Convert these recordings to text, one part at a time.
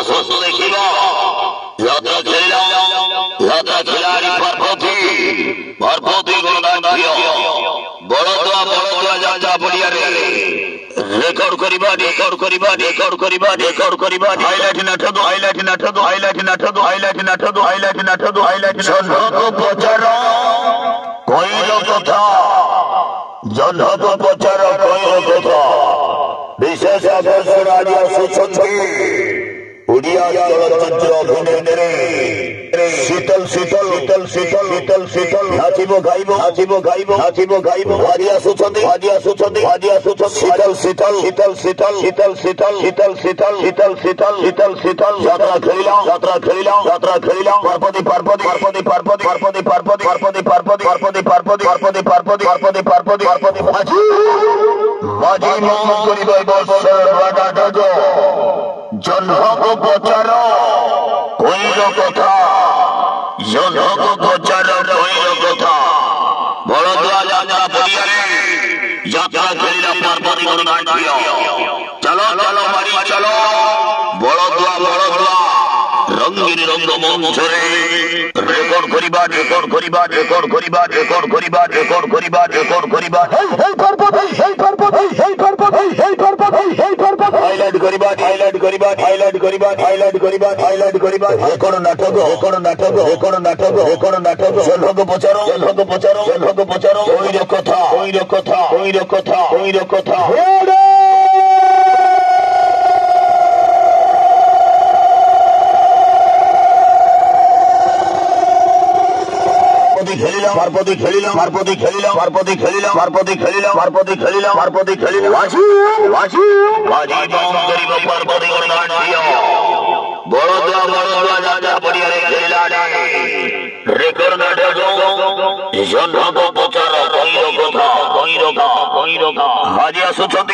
ଶସ୍ତ୍ର ଦେଖିବ ଯାତ୍ରା ଖେଳିଲା ଯାତ୍ରା ଖେଳାଳି ପାର୍ବତୀ ଗଣନାଟ୍ୟ ବଳଦୁଆ ଯାତ୍ରା ପଡ଼ିଆରେ ରେକର୍ଡ କରିବା ହାଇଲାଇଟ୍ ନାଟକ ଜହ୍ନକୁ ପଚାର କହିଲ କଥା ଜହ୍ନକୁ ପଚାର କହିଲ କଥା ବିଶେଷ ଆକର୍ଷଣ ଆଜି ଆସୁଛନ୍ତି ଓଡ଼ିଆ ଚଳଚ୍ଚିତ୍ର ଅଭିନେତ୍ରୀ ଶୀତଲ ନାଚିବ ଗାଇବ ଭାରି ଆସୁଛନ୍ତି ଶୀତଲ ଯାତ୍ରା ଖେଳିଲା ପାର୍ବତୀ ମାଝି ମନ କରିବା ନାଟକ ଜହ୍ନକୁ ପଚାର କହିଲ କଥା ଜହ୍ନକୁ ପଚାର କହିଲ କଥା ବଳଦୁଆ ଯାତ୍ରା ପଡ଼ିଆରେ ଯାତ୍ରା ଖେଳିଲା ପାର୍ବତୀ ଗଣନାଟ୍ୟ ଚାଲ ମାରି ଚାଲ ବଳଦୁଆ ରଙ୍ଗୀନ ରଙ୍ଗ ମଞ୍ଚରେ ରେକର୍ଡ କରିବା ହାଇଲାଇଟ୍ କରିବା ରେକର୍ଡ ନାଟକ ଜହ୍ନକୁ ପଚାର କହିଲ କଥା ପାର୍ବତୀ ଖେଳିଲା ମାଝି ପାର୍ବତୀ ଗଣନାଟ୍ୟ ବଳଦୁଆ ଯାତ୍ରା ପଡ଼ିଆରେ ଖେଳିଲା ରେକର୍ଡ ନାଟକ ଜହ୍ନକୁ ପଚାର କହିଲ କଥା ଆଜି ଆସୁଛନ୍ତି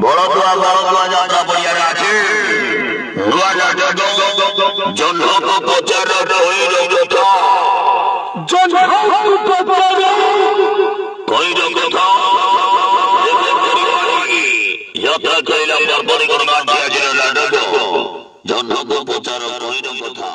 বলদুয়া যাত্রা পড়িয়ারে আছে নূয়া নাটক জহ্নକୁ পচার কইল কথা যাত্রা খেলা পার্বতী গণনাট্য নাটক জহ্নକୁ পচার কইল কথা